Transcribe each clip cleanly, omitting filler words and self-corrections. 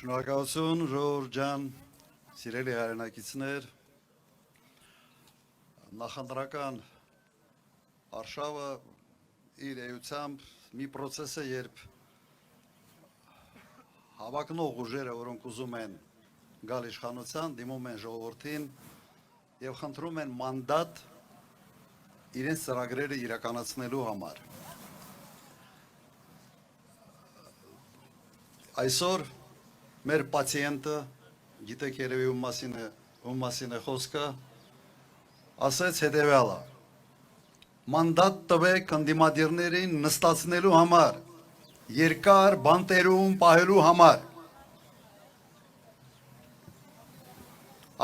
Շնորհակալություն Ժորժ ջան, սիրելի հայրենակիցներ, նախընտրական արշավը իր էությամբ մի պրոցես է, երբ հավակնող ուժերը, որոնք ուզում են գալ իշխանության, դիմում են ժողովրդին եւ խնդրում են մանդատ իրենց ծրագրերը իրականացնելու համար։ Այսօր մեր պացիենտը, գիտեք երևի ում մասին է խոսքը, ասեց հետևյալը. մանդատ տվեք ընդդիմադիրներին նստացնելու համար, երկար բանտերում պահելու համար։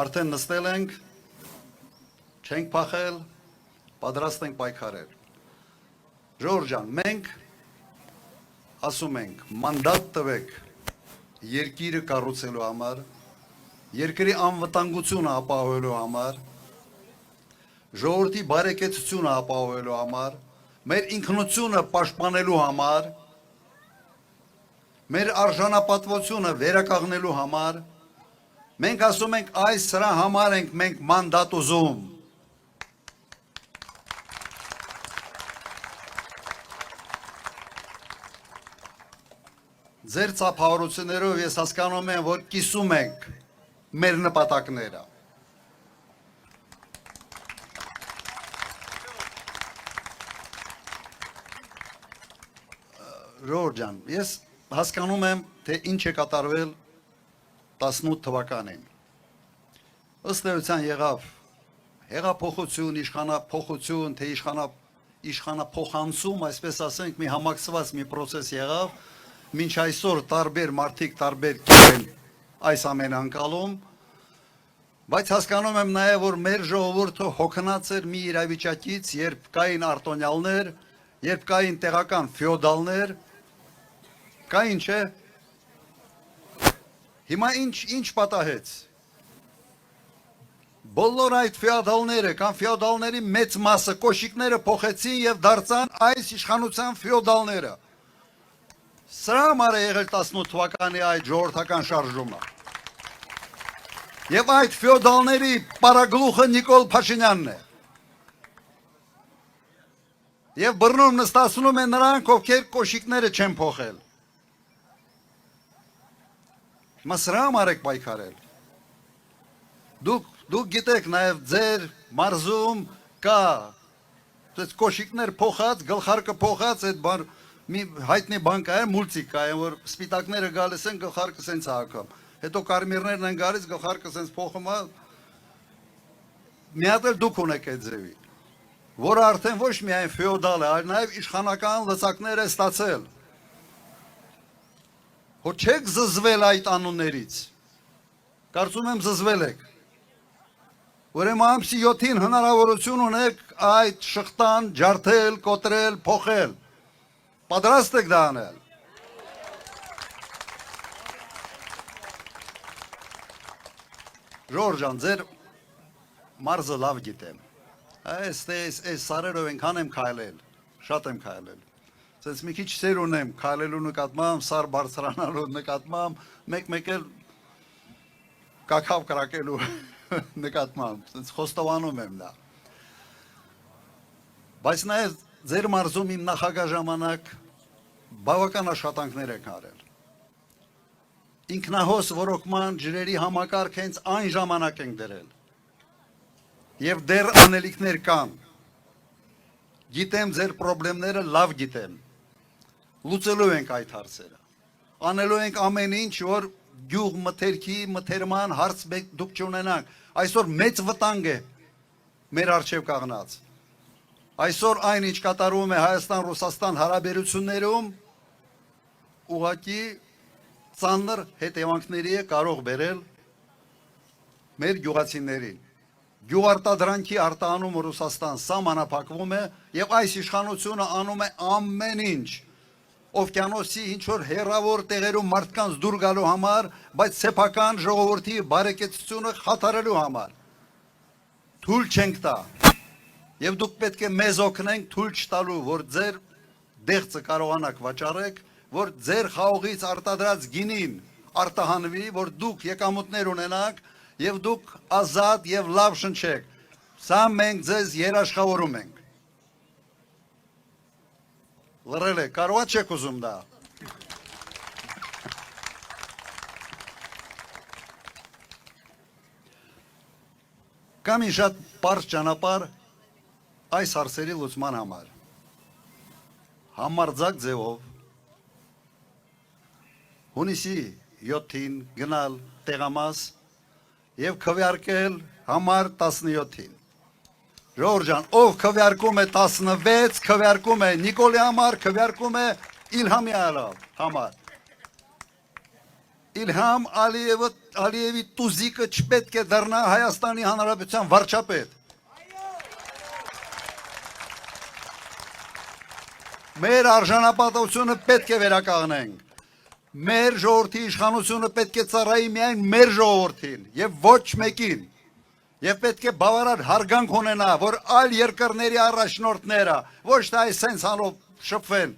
Արդեն նստել ենք, չենք փախել, պատրաստ ենք պայքարել։ Ժորժ ջան, մենք ասում ենք, մանդատ տվեք երկիրը կառուցելու համար, երկրի անվտանգությունը ապահովելու համար, ժողովրդի բարեկեցությունը ապահովելու համար, մեր ինքնությունը պաշտպանելու համար, մեր արժանապատվությունը վերականգնելու համար, մենք ասում ենք, այս սրա համար ենք մենք մանդատ ուզում։ Ձեր ծափահարություններով ես հասկանում եմ, որ կիսում ենք մեր նպատակները։ Ժորժ ջան, ես հասկանում եմ, թե ինչ է կատարվել 18 թվականին։ Ըստ էության եղավ հեղափոխություն, իշխանափոխություն, թե իշխանափոխանցում, այսպես ասենք, մի համակցված մի պրոցես եղավ, մինչ այսօր տարբեր մարդիկ տարբեր կերպ այս ամեն անկալում, բայց հասկանում եմ նաև, որ մեր ժողովուրդը հոգնած էր մի իրավիճակից, երբ կային արտոնյալներ, երբ կային տեղական ֆեոդալներ, կային, չէ։ Հիմա ինչ պատահեց։ Բոլոր այդ ֆեոդալները կամ ֆեոդալների մեծ մասը կոշիկները փոխեցին եւ դարձան այս իշխանության ֆեոդալները։ Սրա համար է եղել 18 թվականի այդ ժողովրդական շարժումը։ Եվ այդ ֆեոդալների պարագլուխը Նիկոլ Փաշինյանն է։ Եվ բռնում նստացնում են նրանք, ովքեր կոշիկները չեն փոխել։ Հիմա սրա համար եք պայքարել։ Դուք գիտեք նաև ձեր մարզում կա կոշիկներ փոխած, գլխարկը փոխած այդ բան մի հայտնի բան կա, մուլտիկ կա, որ սպիտակները գալիս են, գլխարկը սենց հագում։ Հետո կարմիրներն են գալիս, գլխարկը սենց փոխում է։ Մի հատ էլ դուք ունեք այդ ձևի, որը արդեն ոչ միայն ֆեոդալ է, այլ նաև իշխանական լծակներ է ստացել։ Հո չեք զզվել այդ անուններից։ Կարծում եմ զզվել եք։ Ուրեմն ամսի 7-ին հնարավորություն ունեք այդ շղթան ջարդել, կոտրել, փոխել։ Պատրաստ եք դա անել։ Ժորժ ջան, ձեր մարզը լավ գիտեմ։ Այս սարերով ենքան եմ քայլել, շատ եմ քայլել։ Սենց մի քիչ սեր ունեմ քայլելու նկատմամբ, սար բարձրանալու նկատմամբ, մեկ էլ կակավ կրակելու նկատմամբ, սենց խոստովանում եմ դա։ Բայց նաև ձեր մարզում իմ նախագահ ժամանակ բավական աշխատանքներ եք արել։ Ինքնահոս ոռոգման ջրերի համակարգ հենց այն ժամանակ ենք դրել։ Եվ դեռ անելիքներ կան։ Գիտեմ ձեր խնդիրները լավ գիտեմ։ Լուծելու ենք այդ հարցերը։ Անելու ենք ամեն ինչ, որ գյուղ մթերքի, մթերման հարց դուք չունենաք։ Այսօր մեծ վտանգ է մեր առջև կանգնած։ Այսօր այն ինչ կատարվում է Հայաստան-Ռուսաստան հարաբերություններում ուղղակի ծանր հետևանքների է կարող բերել մեր գյուղացիներին։ Գյուղարտադրանքի արտահանումը Ռուսաստան սահմանափակվում է եւ այս իշխանությունը անում է ամեն ինչ օվկիանոսի ինչ որ հեռավոր տեղերում մարդկանց դուր գալու համար, բայց սեփական ժողովրդի բարեկեցությունը խաթարելու համար։ Թույլ չենք տա։ Եվ դուք պետք է մեզ օգնենք թույլ չտալու, որ ձեր դեղցը կարողանաք վաճառեք, որ ձեր խաղողից արտադրած գինին արտահանվի, որ դուք եկամուտներ ունենաք եւ դուք ազատ եւ լավ շնչեք։ Սա մենք ձեզ երաշխավորում ենք։ Լրել է, կարողա չեք ուզում դա։ Կամ մի շատ պարզ ճանապարհ այս հարցերի լուծման համար։ Համարձակ ձևով հունիսի 7-ին գնալ տեղամաս եւ քվեարկել համար 17-ին։ Ժողովուրդ ջան, ով քվեարկում է 16, քվեարկում է Նիկոլի համար, քվեարկում է Իլհամի համար։ Իլհամ Ալիևի տուզիկը չպետք է դառնա Հայաստանի Հանրապետության վարչապետ։ Մեր արժանապատվությունը պետք է վերականգնենք։ Մեր ժողովրդի իշխանությունը պետք է ծառայի միայն մեր ժողովրդին եւ ոչ մեկին։ Եվ պետք է բավարար հարգանք ունենա, որ այլ երկրների առաջնորդները ոչ թե այս սենց անով շփվեն,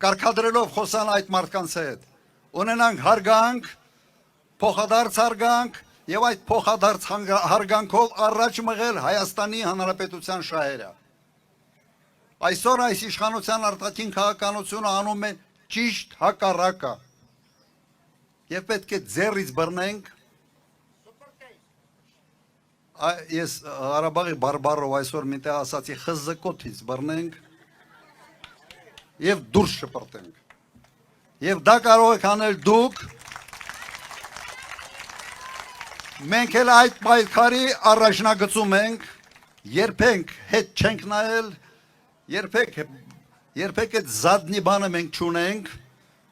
կարգադրելով խոսան այդ մարդկանց հետ։ Ունենանք հարգանք, փոխադարձ հարգանք եւ այդ փոխադարձ հարգանքով առաջ մղել Հայաստանի Հանրապետության շահերը։ Այսօր այս իշխանության արտաքին քաղաքականությունը անում է ճիշտ հակառակը։ Եվ պետք է ձեռից բռնենք։ Ես Ղարաբաղի բարբարով այսօր միտեղ ասացի խզկոթից բռնենք եւ դուրս շպրտենք։ Եվ դա կարող եք անել դուք։ Մենք էլ այդ պայքարի առաջնագծում ենք, երբեք հետ չենք նայել, երբեք այդ զադնի բանը մենք չունենք,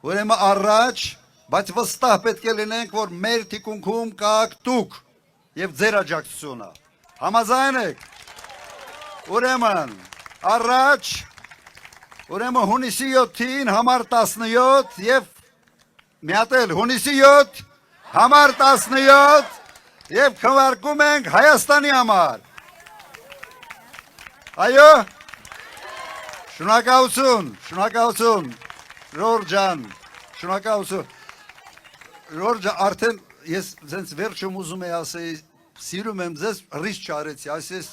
ուրեմն առաջ, բայց վստահ պետք է լինենք, որ մեր թիկունքում կաք դուք եւ ձեր աջակցությունը։ Համաձայն եք։ Ուրեմն առաջ, ուրեմն հունիսի 7-ին համար 17 եւ մի հատ էլ հունիսի 7 համար 17 եւ քվեարկում ենք Հայաստանի համար։ Այո։ Շնորհակալություն, շնորհակալություն։ Ժորժ ջան, շնորհակալություն։ Ժորժ արդեն ես ձեզ վերջում ուզում եի ասել, սիրում եմ ձեզ, ռիսկ չարեցի, այսպես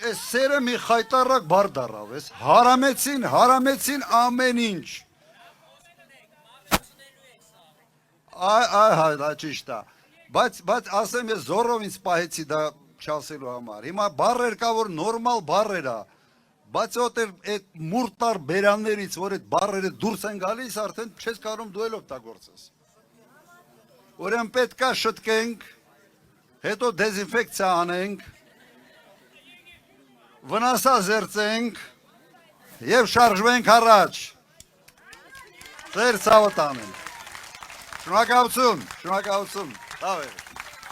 այս սերը մի խայտարակ բառ դառավ, այս հարամեցին ամեն ինչ։ Դա ճիշտ է։ Բայց ասեմ ես զորով ինձ պահեցի դա չասելու համար։ Հիմա բառեր կա, որ նորմալ բառեր է, բայց այդ մուրտար բերաններից, որ այդ բառերը դուրս են գալիս, արդեն չես կարող դու էլ օգտագործես։ Ուրեմն պետք է շտկենք, հետո դեզինֆեկցիա անենք, վնասազերծենք եւ շարժվենք առաջ։ Ձեր ցավոտ անենք։ Շնորհակալություն, շնորհակալություն։ Լավ է։